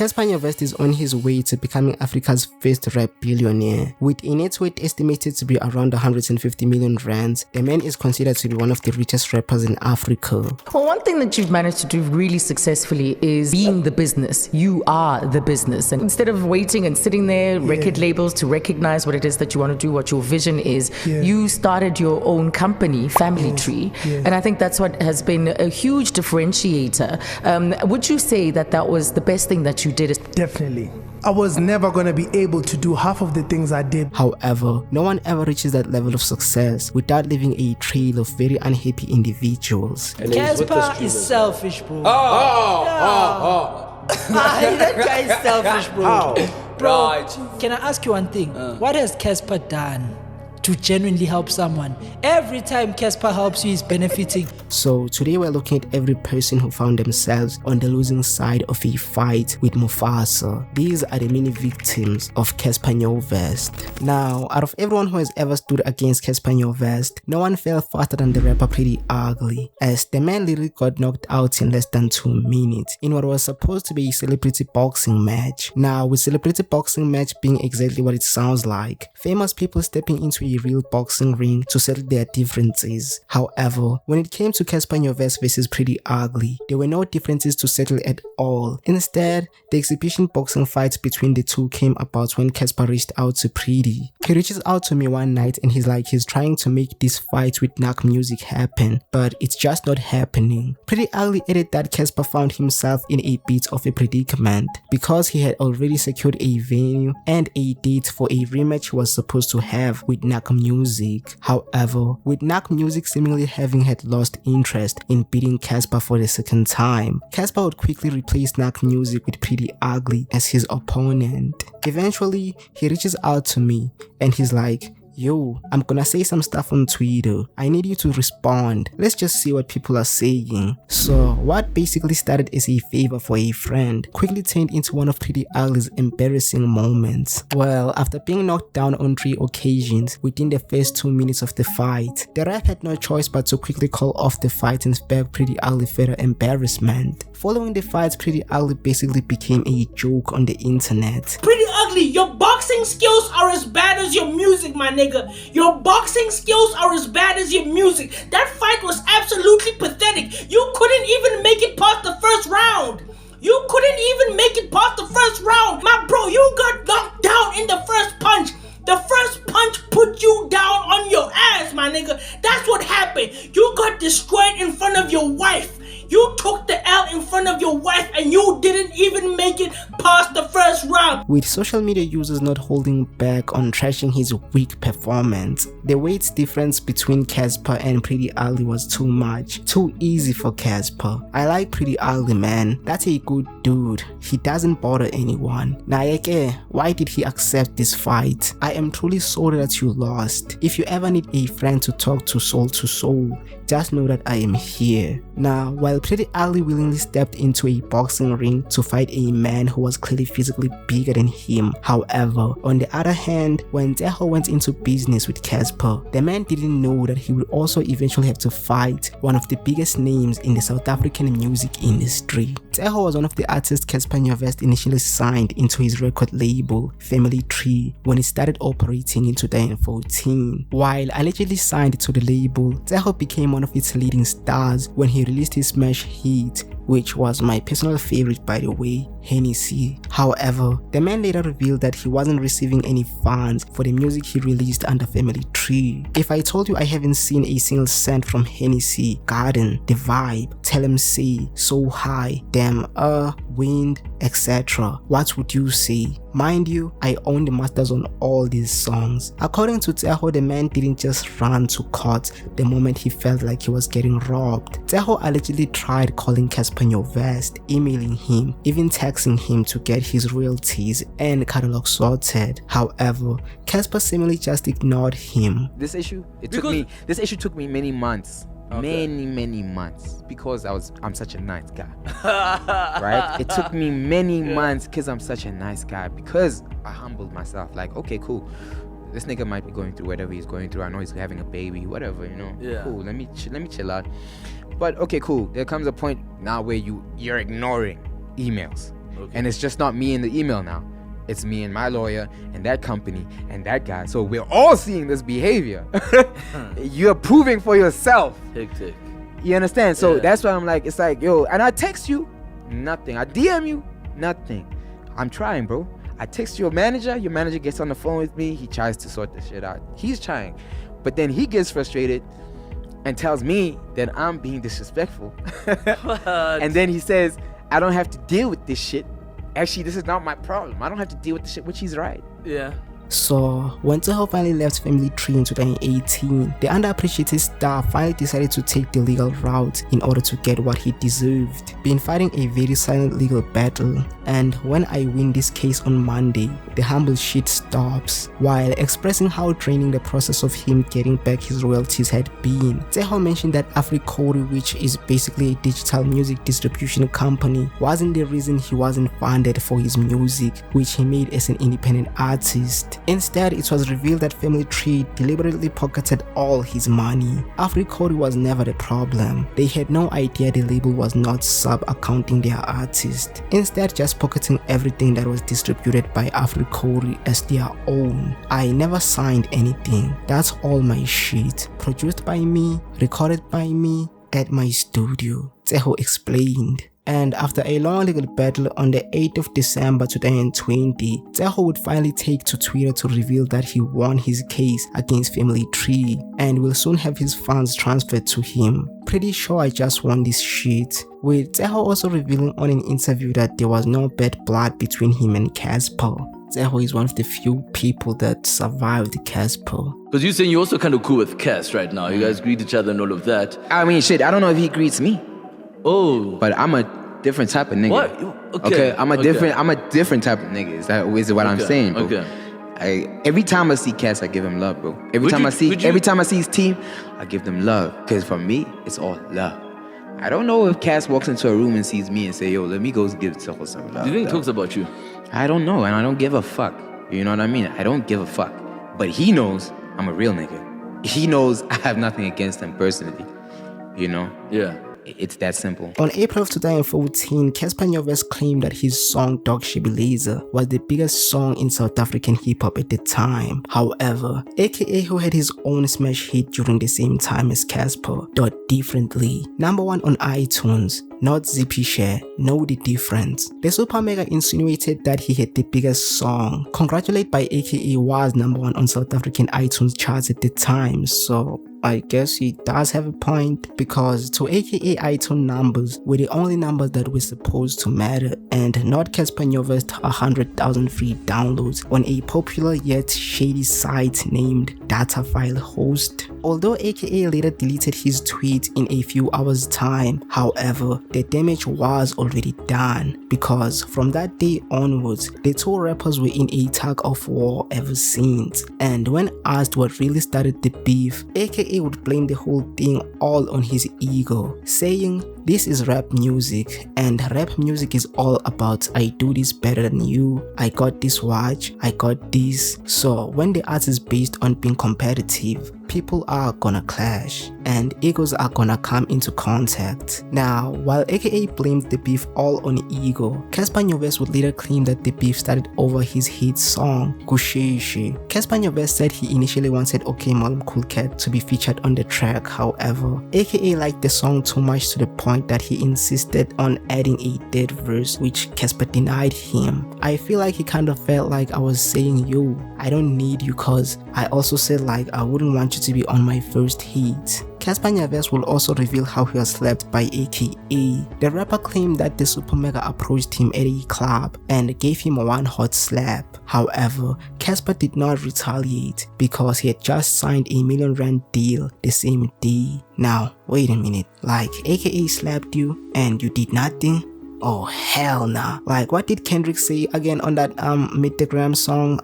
Cassper Nyovest is on his way to becoming Africa's first rap billionaire. With a net worth estimated to be around 150 million rands, the man is considered to be one of the richest rappers in Africa. Well, one thing that you've managed to do really successfully is being the business. You are the business. And instead of waiting and sitting there, record labels to recognize what it is that you want to do, what your vision is, you started your own company, Family Tree. And I think that's what has been a huge differentiator. Would you say that that was the best thing that you did? Definitely. I was never going to be able to do half of the things I did. However, no one ever reaches that level of success without leaving a trail of very unhappy individuals. Cassper is selfish, bro. That guy is selfish, bro. Bro, can I ask you one thing? What has Cassper done to genuinely help someone? Every time Cassper helps you, he's benefiting. So today we're looking at every person who found themselves on the losing side of a fight with Mufasa. These are the many victims of Cassper Nyovest. Now, out of everyone who has ever stood against Cassper Nyovest, no one fell faster than the rapper Pretty Ugly, as the man literally got knocked out in less than 2 minutes in what was supposed to be a celebrity boxing match. Now, with celebrity boxing match being exactly what it sounds like, famous people stepping into a real boxing ring to settle their differences. However, when it came to Cassper Nyovest versus Pretty Ugly, there were no differences to settle at all. Instead, the exhibition boxing fight between the two came about when Cassper reached out to Pretty. He reaches out to me one night and he's like he's trying to make this fight with knock music happen, but it's just not happening. Pretty Ugly added that Cassper found himself in a bit of a predicament because he had already secured a venue and a date for a rematch he was supposed to have with knock music. However, with knock music seemingly having had lost interest in beating Cassper for the second time, Cassper would quickly replace knock music with Pretty Ugly as his opponent. Eventually, he reaches out to me and he's like, "Yo, I'm gonna say some stuff on Twitter. I need you to respond. Let's just see what people are saying." So what basically started as a favor for a friend quickly turned into one of Pretty Ugly's embarrassing moments. Well, after being knocked down on 3 occasions within the first 2 minutes of the fight, the ref had no choice but to quickly call off the fight and spare Pretty Ugly further embarrassment. Following the fight, Pretty Ugly basically became a joke on the internet. Pretty Ugly, your boxing skills are as bad as your music, my nigga. Your boxing skills are as bad as your music. That fight was absolutely pathetic. You couldn't even make it past the first round. You couldn't even make it past the first round. My bro, you got knocked down in the first punch. The first punch put you down on your ass, my nigga. That's what happened. You got destroyed in front of your wife. You took the L in front of your wife and you didn't even make it past the first round. With social media users not holding back on trashing his weak performance, the weight difference between Cassper and Pretty Ugly was too much. Too easy for Cassper. I like Pretty Ugly, man. That's a good dude. He doesn't bother anyone. Now, ayeye, why did he accept this fight? I am truly sorry that you lost. If you ever need a friend to talk to soul, just know that I am here. Now, while Pretty Ugly willingly stepped into a boxing ring to fight a man who was clearly physically bigger than him, however, on the other hand, when Teho went into business with Cassper, the man didn't know that he would also eventually have to fight one of the biggest names in the South African music industry. Teho was one of the artists Cassper Nyovest initially signed into his record label, Family Tree, when it started operating in 2014. While allegedly signed to the label, Teho became one of its leading stars when he released his smash hit, which was my personal favorite by the way, Hennessy. However, the man later revealed that he wasn't receiving any funds for the music he released under Family Tree. If I told you I haven't seen a single cent from Hennessy, Garden, The Vibe, Tell 'em Say, So High, Damn, Wind, etc., what would you say? Mind you, I own the masters on all these songs. According to Teho, the man didn't just run to court the moment he felt like he was getting robbed. Teho allegedly tried calling Cassper Nyovest, emailing him, even texting him to get his royalties and catalog sorted. However, Cassper seemingly just ignored him. This issue took me many months. Okay. Many months, because I'm such a nice guy. Right? It took me many months because I'm such a nice guy, because I humbled myself. Like, okay, cool, this nigga might be going through whatever he's going through. I know he's having a baby, whatever, you know. Yeah. Cool, let me chill out. But okay, cool, there comes a point now where you're ignoring emails, And it's just not me in the email now. It's me and my lawyer and that company and that guy. So we're all seeing this behavior. You're proving for yourself. Hectic. You understand? So that's why I'm like, it's like, yo, and I text you, nothing. I DM you, nothing. I'm trying, bro. I text your manager gets on the phone with me, he tries to sort the shit out. He's trying. But then he gets frustrated and tells me that I'm being disrespectful. And then he says, I don't have to deal with this shit. Actually, this is not my problem. I don't have to deal with this shit, which he's right. Yeah. So, when Tseho finally left Family Tree in 2018, the underappreciated star finally decided to take the legal route in order to get what he deserved. Been fighting a very silent legal battle, and when I win this case on Monday, the humble shit stops. While expressing how draining the process of him getting back his royalties had been, Tseho mentioned that Africori, which is basically a digital music distribution company, wasn't the reason he wasn't funded for his music, which he made as an independent artist. Instead, it was revealed that Family Tree deliberately pocketed all his money. Africori was never the problem. They had no idea the label was not sub-accounting their artist, instead just pocketing everything that was distributed by Africori as their own. I never signed anything. That's all my shit. Produced by me, recorded by me, at my studio, Tseho explained. And after a long legal battle on the 8th of December 2020, Tseho would finally take to Twitter to reveal that he won his case against Family Tree and will soon have his funds transferred to him. Pretty sure I just won this shit. With Tseho also revealing on an interview that there was no bad blood between him and Cassper. Tseho is one of the few people that survived Cassper. Because you're saying you're also kind of cool with Cass right now. You guys greet each other and all of that. I mean, shit, I don't know if he greets me. Oh. But I'm a different type of nigga. What? Okay, I'm a different type of nigga. Is what I'm saying, bro. Okay. Every time I see Cass, I give him love, bro. Every time I see his team, I give them love. Because for me, it's all love. I don't know if Cass walks into a room and sees me and say, yo, let me go give Tseho some love. Do you think he talks about you? I don't know, and I don't give a fuck. You know what I mean? I don't give a fuck. But he knows I'm a real nigga. He knows I have nothing against him personally. You know? Yeah. It's that simple. On April of 2014, Cassper Nyovest claimed that his song Dog Shibilaser was the biggest song in South African hip-hop at the time. However, aka who had his own smash hit during the same time as Cassper, dot differently. #1 on iTunes, not Zippy Share, know the difference. The Super Mega insinuated that he had the biggest song. Congratulate by aka was #1 on South African iTunes charts at the time, so I guess he does have a point, because to aka iTunes numbers were the only numbers that were supposed to matter, and not Cassper Nyovest 100,000 free downloads on a popular yet shady site named Data File Host. Although aka later deleted his tweet in a few hours time, however, the damage was already done, because from that day onwards, the two rappers were in a tug of war ever since. And when asked what really started the beef, aka would blame the whole thing all on his ego, saying, "This is rap music, and rap music is all about I do this better than you, I got this watch, I got this." So when the art is based on being competitive, people are gonna clash and egos are gonna come into contact. Now, while aka blamed the beef all on ego, Cassper Nyovest would later claim that the beef started over his hit song Kusho. Cassper Nyovest said he initially wanted OK Malome Cool Cat to be featured on the track. However, aka liked the song too much to the point that he insisted on adding a third verse, which Cassper denied him. I feel like he kind of felt like I was saying, yo, I don't need you, cause I also said like I wouldn't want you to be on my first hit. Cassper Nyovest will also reveal how he was slapped by aka. The rapper claimed that the Super Mega approached him at a club and gave him one hot slap. However, Cassper did not retaliate because he had just signed a R1 million deal the same day. Now, wait a minute, like aka slapped you and you did nothing? Oh hell nah. Like what did Kendrick say again on that Meet the Gram song?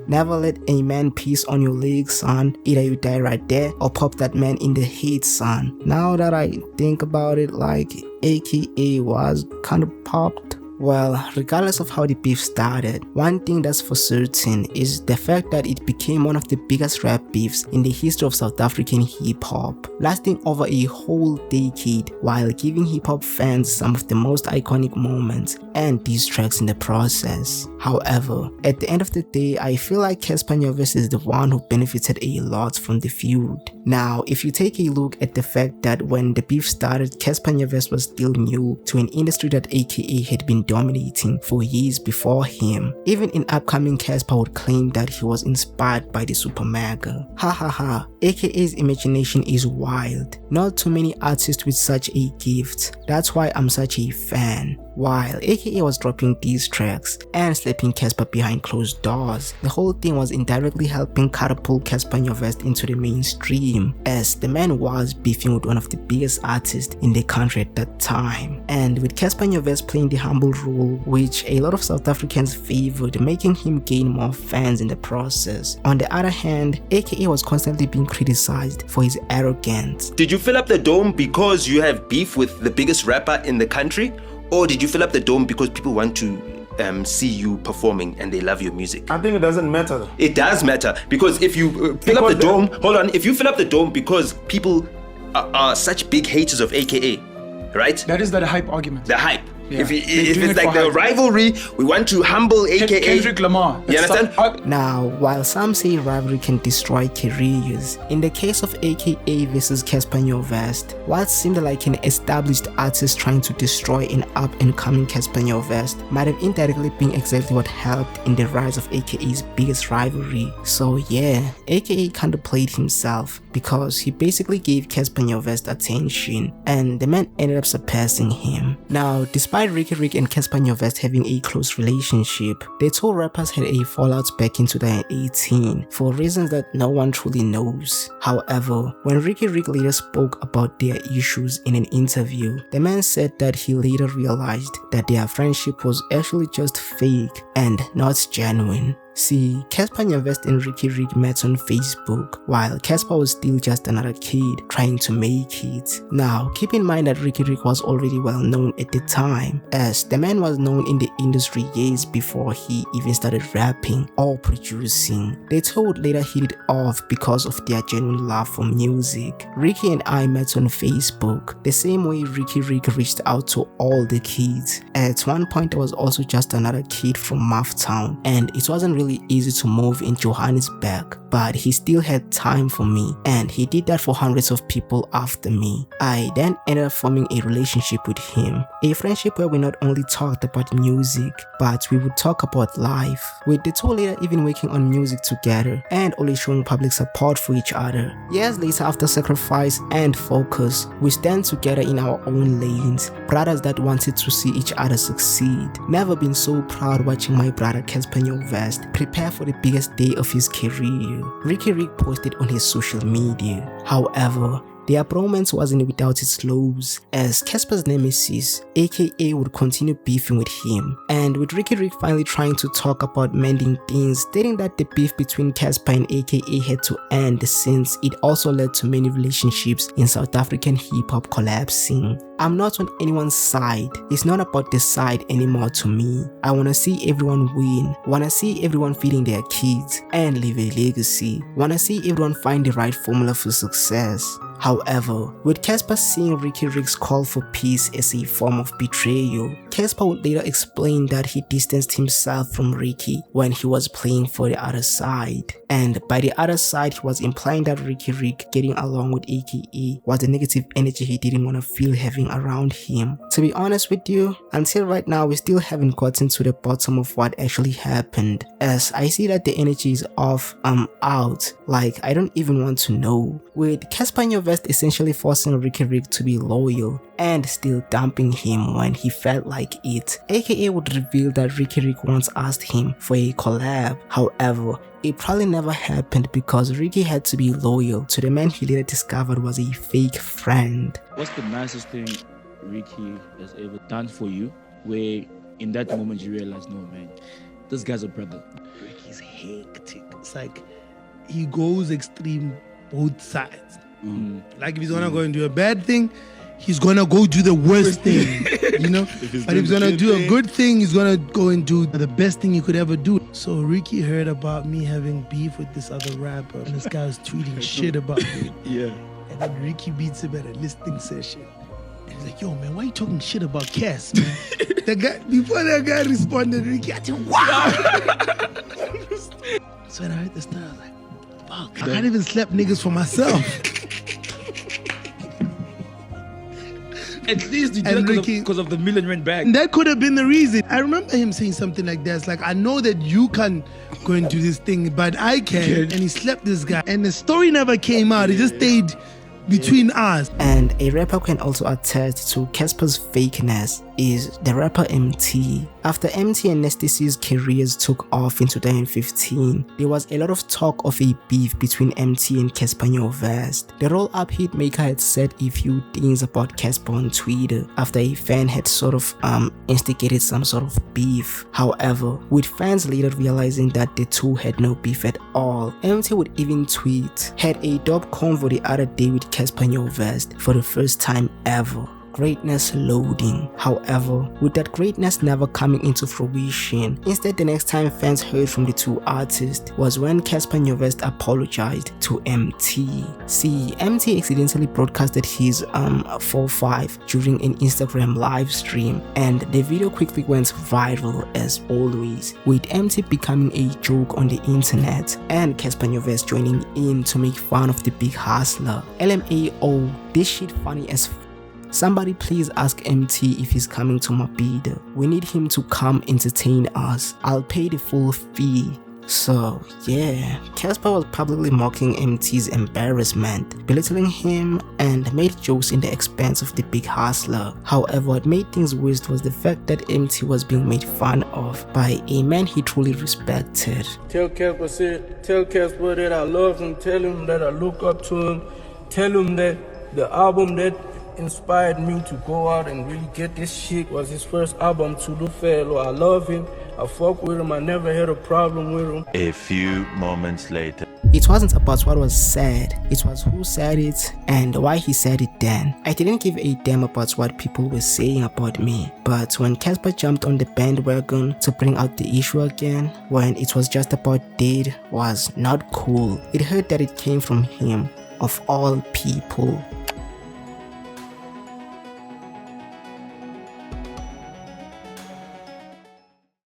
Never let a man piss on your legs, son. Either you die right there or pop that man in the head, son. Now that I think about it, like aka was kind of popped Well, regardless of how the beef started, one thing that's for certain is the fact that it became one of the biggest rap beefs in the history of South African hip-hop, lasting over a whole decade while giving hip-hop fans some of the most iconic moments and diss tracks in the process. However, at the end of the day, I feel like Cassper Nyovest is the one who benefited a lot from the feud. Now, if you take a look at the fact that when the beef started, Cassper Nyovest was still new to an industry that AKA had been dominating for years before him. Even in upcoming, Cassper would claim that he was inspired by the Super Mega. Ha ha ha, AKA's imagination is wild. Not too many artists with such a gift. That's why I'm such a fan. While AKA was dropping these tracks and slapping Cassper behind closed doors, the whole thing was indirectly helping catapult Cassper Nyovest into the mainstream, as the man was beefing with one of the biggest artists in the country at that time. And with Cassper Nyovest playing the humble role, which a lot of South Africans favored, making him gain more fans in the process. On the other hand, AKA was constantly being criticized for his arrogance. Did you fill up the dome because you have beef with the biggest rapper in the country? Or did you fill up the dome because people want to see you performing and they love your music? I think it doesn't matter. It does matter, because if you fill up the dome, if you fill up the dome because people are such big haters of AKA, right? That is the hype argument. The hype. Yeah. If it's like the rivalry, we want to humble AKA. Kendrick Lamar. You understand? Now, while some say rivalry can destroy careers, in the case of AKA versus Cassper Nyovest, what seemed like an established artist trying to destroy an up-and-coming Cassper Nyovest might have indirectly been exactly what helped in the rise of AKA's biggest rivalry. So yeah, AKA kinda played himself because he basically gave Cassper Nyovest attention, and the man ended up surpassing him. Now, despite Riky Rick and Cassper Nyovest having a close relationship, the two rappers had a fallout back in 2018 for reasons that no one truly knows. However, when Riky Rick later spoke about their issues in an interview, the man said that he later realized that their friendship was actually just fake and not genuine. See, Cassper Nyovest and Riky Rick met on Facebook while Cassper was still just another kid trying to make it. Now, keep in mind that Riky Rick was already well known at the time, as the man was known in the industry years before he even started rapping or producing. The two would later hit it off because of their genuine love for music. Ricky and I met on Facebook, the same way Riky Rick reached out to all the kids. At one point, I was also just another kid from Mufftown, and it wasn't really easy to move in Johannesburg, but he still had time for me, and he did that for hundreds of people after me. I then ended up forming a relationship with him, a friendship where we not only talked about music, but we would talk about life, with the two later even working on music together and always showing public support for each other. Years later, after sacrifice and focus, we stand together in our own lanes, brothers that wanted to see each other succeed. Never been so proud watching my brother Cassper Nyovest prepare for the biggest day of his career. Riky Rick posted on his social media. However, their bromance wasn't without its lows, as Cassper's nemesis, AKA, would continue beefing with him, and with Riky Rick finally trying to talk about mending things, stating that the beef between Cassper and AKA had to end since it also led to many relationships in South African hip-hop collapsing. I'm not on anyone's side. It's not about the side anymore to me. I wanna see everyone win, wanna see everyone feeding their kids and leave a legacy, wanna see everyone find the right formula for success. However, with Cassper seeing Riky Rick's call for peace as a form of betrayal, Cassper would later explain that he distanced himself from Riky when he was playing for the other side. And by the other side, he was implying that Riky Rick getting along with AKA was the negative energy he didn't want to feel having around him. To be honest with you, until right now we still haven't gotten to the bottom of what actually happened, as I see that the energy is off, I'm out, like I don't even want to know. With Cassper Nyovest essentially forcing Riky Rick to be loyal and still dumping him when he felt like it, AKA would reveal that Riky Rick once asked him for a collab. However, it probably never happened because Riky had to be loyal to the man he later discovered was a fake friend. What's the nicest thing Riky has ever done for you, where in that moment you realize, no man, this guy's a brother? Ricky's hectic. It's like he goes extreme both sides. Like if he's gonna go and do a bad thing, he's gonna go do the worst thing, you know. But if he's gonna do a good thing, he's gonna go and do the best thing he could ever do. So Ricky heard about me having beef with this other rapper, and this guy was tweeting shit about me. Yeah. And then Ricky beats him at a listening session. And he's like, yo, man, why are you talking shit about Cass, man? Before that guy responded, Ricky, I said, wow! So when I heard the story, I was like, fuck, I can't even slap niggas for myself. At least you did it because of the $1 million rent back. And that could have been the reason. I remember him saying something like that. It's like, I know that you can go and do this thing, but I can. And he slapped this guy. And the story never came out. It just stayed between us. And a rapper can also attest to Cassper's fakeness is the rapper MT. After MT and Nasty C's careers took off in 2015, there was a lot of talk of a beef between MT and Cassper Nyovest. The roll-up hitmaker had said a few things about Cassper on Twitter after a fan had sort of instigated some sort of beef. However, with fans later realizing that the two had no beef at all, MT would even tweet, "Had a dope convo the other day with Cassper Nyovest for the first time ever. Greatness loading." However, with that greatness never coming into fruition, instead the next time fans heard from the two artists was when Cassper Nyovest apologized to MT. See, MT accidentally broadcasted his 4-5 during an Instagram live stream, and the video quickly went viral as always, with MT becoming a joke on the internet and Cassper Nyovest joining in to make fun of the big hustler. LMAO, this shit funny as Somebody please ask MT if he's coming to Mabida. We need him to come entertain us. I'll pay the full fee. So yeah, Cassper was publicly mocking MT's embarrassment, belittling him, and made jokes in the expense of the big hustler. However, what made things worse was the fact that MT was being made fun of by a man he truly respected. Tell Cassper that I love him, tell him that I look up to him, tell him that the album that inspired me to go out and really get this shit was his first album, Tulu Fellow. I love him, I fuck with him, I never had a problem with him. A few moments later. It wasn't about what was said, it was who said it and why he said it then. I didn't give a damn about what people were saying about me, but when Cassper jumped on the bandwagon to bring out the issue again, when it was just about Dade was not cool, it hurt that it came from him, of all people.